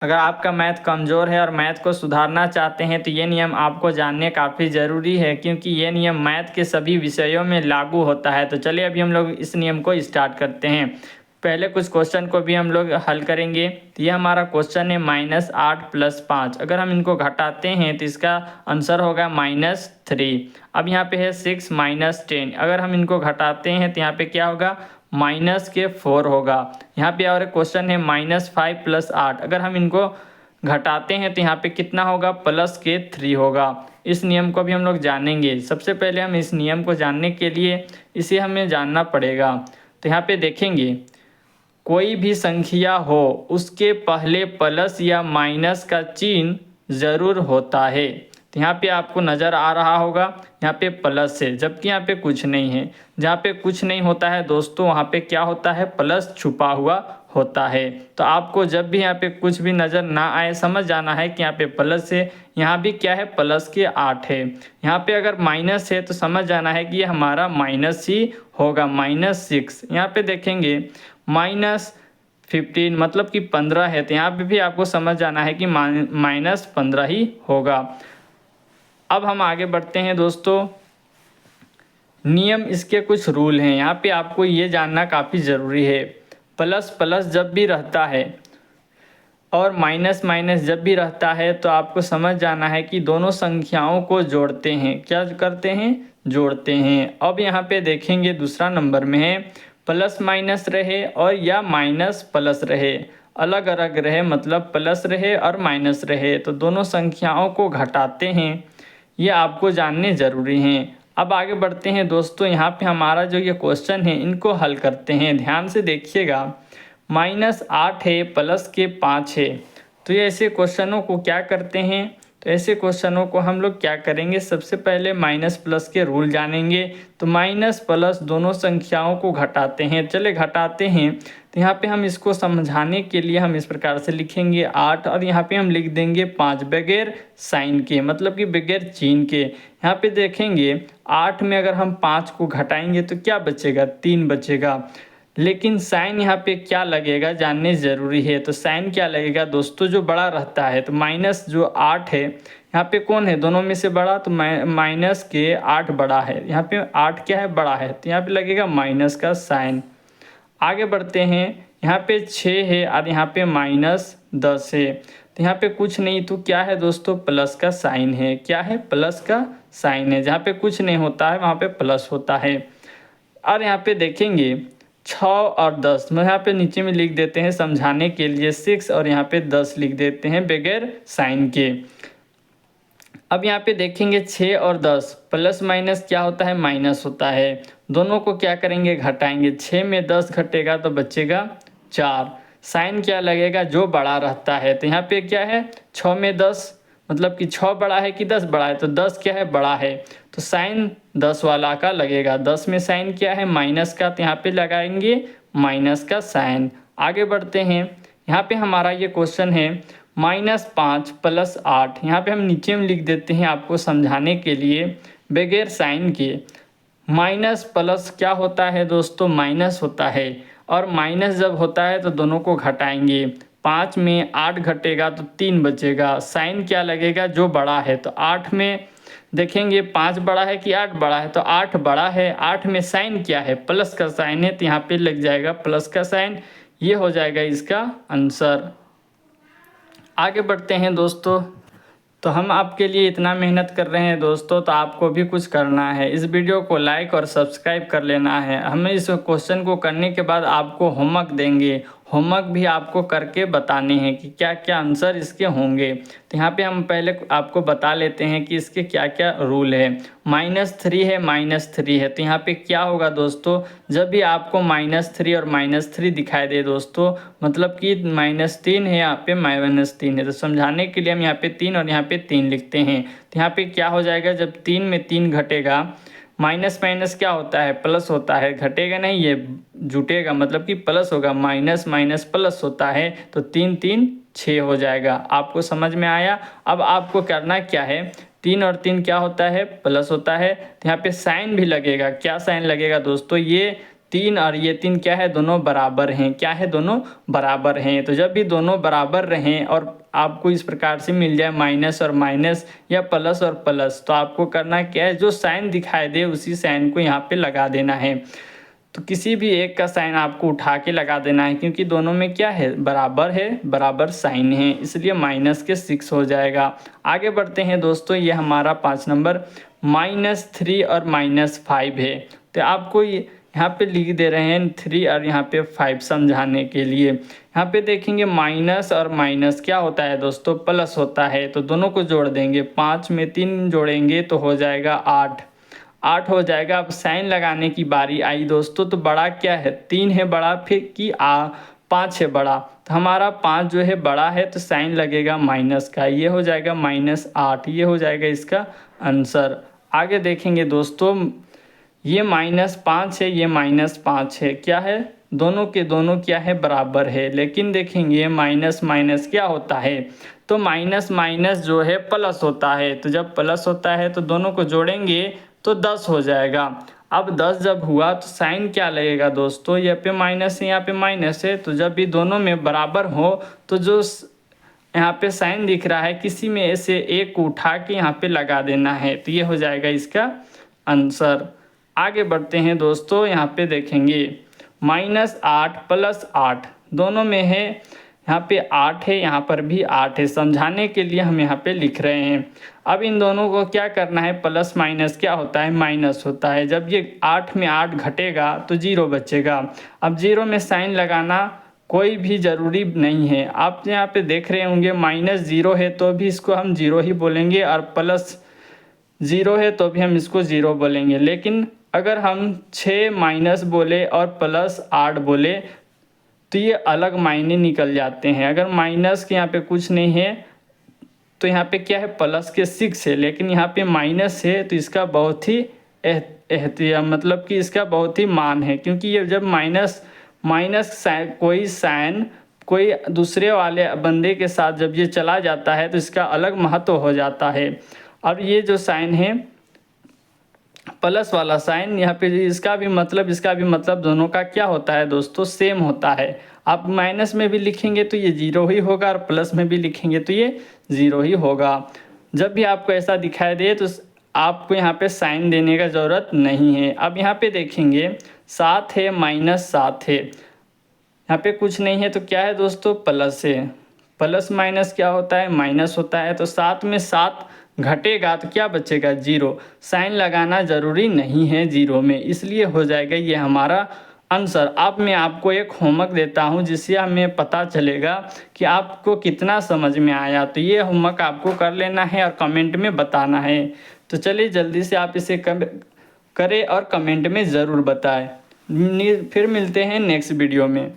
अगर आपका मैथ कमज़ोर है और मैथ को सुधारना चाहते हैं तो ये नियम आपको जानने काफ़ी ज़रूरी है, क्योंकि ये नियम मैथ के सभी विषयों में लागू होता है। तो चलिए अभी हम लोग इस नियम को स्टार्ट करते हैं। पहले कुछ क्वेश्चन को भी हम लोग हल करेंगे। तो ये हमारा क्वेश्चन है -8 + 5। अगर हम इनको घटाते हैं तो इसका आंसर होगा -3। अब यहाँ पे है 6 - 10। अगर हम इनको घटाते हैं तो यहाँ पे क्या होगा, -4 होगा। यहाँ पे और एक क्वेश्चन है -5 + 8। अगर हम इनको घटाते हैं तो यहाँ पे कितना होगा, +3 होगा। इस नियम को भी हम लोग जानेंगे। सबसे पहले हम इस नियम को जानने के लिए इसे हमें जानना पड़ेगा। तो यहाँ पे देखेंगे, कोई भी संख्या हो उसके पहले प्लस या माइनस का चिन्ह ज़रूर होता है। तो यहाँ पे आपको नज़र आ रहा होगा, यहाँ पे प्लस है जबकि यहाँ पे कुछ नहीं है। जहाँ पे कुछ नहीं होता है दोस्तों, वहाँ पे क्या होता है, प्लस छुपा हुआ होता है। तो आपको जब भी यहाँ पे कुछ भी नज़र ना आए, समझ जाना है कि यहाँ पे प्लस है। यहाँ भी क्या है, +8 है। यहाँ पे अगर माइनस है तो समझ जाना है कि ये हमारा माइनस ही होगा, -6। यहाँ पे देखेंगे -15 मतलब कि 15 है, तो यहाँ पे भी आपको समझ जाना है कि -15 ही होगा। अब हम आगे बढ़ते हैं दोस्तों। नियम, इसके कुछ रूल हैं। यहाँ पे आपको ये जानना काफ़ी ज़रूरी है। प्लस प्लस जब भी रहता है और माइनस माइनस जब भी रहता है तो आपको समझ जाना है कि दोनों संख्याओं को जोड़ते हैं। क्या करते हैं, जोड़ते हैं। अब यहाँ पे देखेंगे दूसरा नंबर में है, प्लस माइनस रहे और या माइनस प्लस रहे, अलग अलग रहे, मतलब प्लस रहे और माइनस रहे, तो दोनों संख्याओं को घटाते हैं। ये आपको जानने ज़रूरी हैं। अब आगे बढ़ते हैं दोस्तों। यहाँ पे हमारा जो ये क्वेश्चन है इनको हल करते हैं। ध्यान से देखिएगा, -8 है, प्लस के 5 है। तो ये ऐसे क्वेश्चनों को क्या करते हैं, तो ऐसे क्वेश्चनों को हम लोग क्या करेंगे, सबसे पहले माइनस प्लस के रूल जानेंगे। तो माइनस प्लस दोनों संख्याओं को घटाते हैं। चले घटाते हैं, तो यहाँ पे हम इसको समझाने के लिए हम इस प्रकार से लिखेंगे 8 और यहाँ पे हम लिख देंगे 5 बगैर साइन के, मतलब कि बगैर चिन्ह के। यहाँ पे देखेंगे 8 में अगर हम 5 को घटाएंगे तो क्या बचेगा, 3 बचेगा। लेकिन साइन यहाँ पे क्या लगेगा जानने ज़रूरी है। तो साइन क्या लगेगा दोस्तों, जो बड़ा रहता है। तो माइनस जो 8 है, यहाँ पे कौन है दोनों में से बड़ा, तो माइनस के 8 बड़ा है। यहाँ पे 8 क्या है, बड़ा है, तो यहाँ पे लगेगा माइनस का साइन। आगे बढ़ते हैं, यहाँ पे 6 है और यहाँ पे -10 है। तो यहाँ पे कुछ नहीं, तो क्या है दोस्तों, प्लस का साइन है। क्या है, प्लस का साइन है। जहाँ पे कुछ नहीं होता है वहाँ पे प्लस होता है। और यहाँ पे देखेंगे 6 और 10, मैं यहाँ पे नीचे में लिख देते हैं समझाने के लिए 6 और यहाँ पे 10 लिख देते हैं बगैर साइन के। अब यहाँ पे देखेंगे 6 और 10 प्लस माइनस क्या होता है, माइनस होता है। दोनों को क्या करेंगे, घटाएंगे। 6 में 10 घटेगा तो बचेगा 4। साइन क्या लगेगा, जो बड़ा रहता है। तो यहाँ पे क्या है, 6 में 10 मतलब कि 6 बड़ा है कि 10 बड़ा है, तो 10 क्या है, बड़ा है। तो साइन 10 वाला का लगेगा। 10 में साइन क्या है, माइनस का, तो यहाँ पे लगाएंगे माइनस का साइन। आगे बढ़ते हैं, यहाँ पे हमारा ये क्वेश्चन है -5 + 8। यहाँ पे हम नीचे में लिख देते हैं आपको समझाने के लिए बगैर साइन के। माइनस प्लस क्या होता है दोस्तों, माइनस होता है। और माइनस जब होता है तो दोनों को घटाएंगे। 5 में 8 घटेगा तो 3 बचेगा। साइन क्या लगेगा, जो बड़ा है। तो 8 में देखेंगे 5 बड़ा है कि 8 बड़ा है, तो 8 बड़ा है। 8 में साइन क्या है, प्लस का साइन है, तो यहाँ पे लग जाएगा प्लस का साइन। ये हो जाएगा इसका आंसर। आगे बढ़ते हैं दोस्तों। तो हम आपके लिए इतना मेहनत कर रहे हैं दोस्तों, तो आपको भी कुछ करना है। इस वीडियो को लाइक और सब्सक्राइब कर लेना है। हमें इस क्वेश्चन को करने के बाद आपको होमवर्क देंगे। होमवर्क भी आपको करके बताने हैं कि क्या क्या आंसर इसके होंगे। तो यहाँ पे हम पहले आपको बता लेते हैं कि इसके क्या क्या रूल है। -3 है, -3 है, तो यहाँ पे क्या होगा दोस्तों, जब भी आपको -3 और -3 दिखाई दे दोस्तों, मतलब कि -3 है, यहाँ पे -3 है, तो समझाने के लिए हम यहाँ पे 3 और यहाँ पे 3 लिखते हैं। तो यहाँ पे क्या हो जाएगा, जब 3 में 3 घटेगा, माइनस माइनस क्या होता है, प्लस होता है। घटेगा नहीं, ये जुटेगा, मतलब कि प्लस होगा। माइनस माइनस प्लस होता है, तो 3 3 6 हो जाएगा। आपको समझ में आया। अब आपको करना क्या है, 3 और 3 क्या होता है, प्लस होता है। तो यहाँ पे साइन भी लगेगा। क्या साइन लगेगा दोस्तों, ये 3 और ये 3 क्या है, दोनों बराबर हैं। क्या है, दोनों बराबर हैं। तो जब भी दोनों बराबर रहें और आपको इस प्रकार से मिल जाए माइनस और माइनस या प्लस और प्लस, तो आपको करना क्या है, जो साइन दिखाई दे उसी साइन को यहाँ पे लगा देना है। तो किसी भी एक का साइन आपको उठा के लगा देना है, क्योंकि दोनों में क्या है, बराबर साइन है, इसलिए माइनस के 6 हो जाएगा। आगे बढ़ते हैं दोस्तों, ये हमारा 5 नंबर -3 और -5 है। तो आपको यहाँ पे लिख दे रहे हैं 3 और यहाँ पे 5 समझाने के लिए। यहाँ पे देखेंगे माइनस और माइनस क्या होता है दोस्तों, प्लस होता है। तो दोनों को जोड़ देंगे, 5 में 3 जोड़ेंगे तो हो जाएगा 8 हो जाएगा। अब साइन लगाने की बारी आई दोस्तों, तो बड़ा क्या है, 3 है बड़ा, फिर कि 5 है बड़ा। तो हमारा 5 जो है बड़ा है, तो साइन लगेगा माइनस का, ये हो जाएगा -8, ये हो जाएगा इसका आंसर। आगे देखेंगे दोस्तों, ये -5 है, ये -5 है, क्या है, दोनों के दोनों क्या है, बराबर है। लेकिन देखेंगे माइनस माइनस क्या होता है, तो माइनस माइनस जो है प्लस होता है। तो जब प्लस होता है तो दोनों को जोड़ेंगे तो 10 हो जाएगा। अब 10 जब हुआ तो साइन क्या लगेगा दोस्तों, यहाँ पे माइनस है, यहाँ पे माइनस है। तो जब भी दोनों में बराबर हो तो जो यहाँ पे साइन दिख रहा है, किसी में से एक को उठा के यहाँ पे लगा देना है। तो ये हो जाएगा इसका आंसर। आगे बढ़ते हैं दोस्तों, यहाँ पे देखेंगे -8 + 8 दोनों में है, यहाँ पे 8 है, यहाँ पर भी 8 है। समझाने के लिए हम यहाँ पे लिख रहे हैं। अब इन दोनों को क्या करना है, प्लस माइनस क्या होता है, माइनस होता है। जब ये 8 में 8 घटेगा तो 0 बचेगा। अब 0 में साइन लगाना कोई भी ज़रूरी नहीं है। आप यहाँ पे देख रहे होंगे -0 है तो भी इसको हम 0 ही बोलेंगे, और +0 है तो भी हम इसको 0 बोलेंगे। लेकिन अगर हम 6 माइनस बोले और +8 बोले तो ये अलग मायने निकल जाते हैं। अगर माइनस के यहाँ पे कुछ नहीं है तो यहाँ पे क्या है, प्लस के 6 है, लेकिन यहाँ पे माइनस है तो इसका बहुत ही मतलब कि इसका बहुत ही मान है। क्योंकि ये जब माइनस कोई साइन कोई दूसरे वाले बंदे के साथ जब ये चला जाता है तो इसका अलग महत्व हो जाता है। और ये जो साइन है प्लस वाला साइन, यहाँ पे इसका भी मतलब दोनों का क्या होता है दोस्तों, सेम होता है। आप माइनस में भी लिखेंगे तो ये 0 ही होगा, और प्लस में भी लिखेंगे तो ये 0 ही होगा। जब भी आपको ऐसा दिखाई दे तो आपको यहाँ पे साइन देने का ज़रूरत नहीं है। अब यहाँ पे देखेंगे 7 है, -7 है, यहाँ पे कुछ नहीं है तो क्या है दोस्तों, प्लस है। प्लस माइनस क्या होता है, माइनस होता है। तो 7 में 7 घटेगा तो क्या बचेगा, 0। साइन लगाना ज़रूरी नहीं है 0 में, इसलिए हो जाएगा ये हमारा आंसर। अब मैं आपको एक होमवर्क देता हूँ जिससे हमें पता चलेगा कि आपको कितना समझ में आया। तो ये होमवर्क आपको कर लेना है और कमेंट में बताना है। तो चलिए जल्दी से आप इसे करें और कमेंट में ज़रूर बताएं। फिर मिलते हैं नेक्स्ट वीडियो में।